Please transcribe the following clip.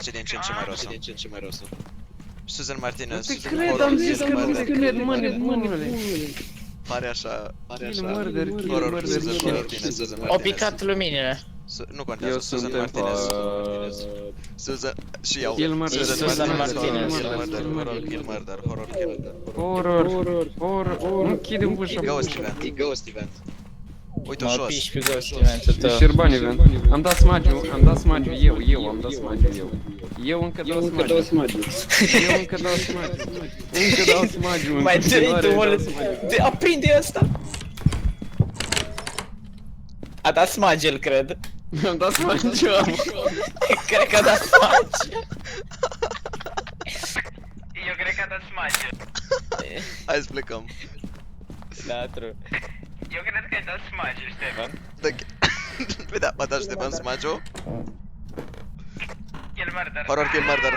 Și din ce în ce mai rău, din ce în ce mai rău. Susan Martinez, Nu te cred, am zis că nu te cred, mă, nebunule. Pare așa... Kill murder, kill Horror, murder, Susan kill. Martinez, Susan Au Martinez. picat luminile. Nu contează, Eu Susan sunt Martinez. Martinez. Susan... Și eu. Kill murder, Susan Martinez. Kill murder, horror, kill murder, horror, kill murder. Horror, închide ușa. Ghost event, e ghost event. Uite-o Mă jos. piși pe ghost event-ul tău. Șerban event. Am dat smagiu, eu am dat smagiu. Eu încă dau smagiu. Eu încă dau smagiu. Încă dau smagiu. Mai dă-i tu, mă, aprinde ăsta. A dat smagel, cred. Am dat smagiu. Cred că a dat smagel. Eu cred că a dat smagel. Hai să plecăm. Da, true. Eu cred că ai dat smagel, Ștefan. Păi da, m-a dat Ștefan Smagiu. Kill murder. Horror, kill murder.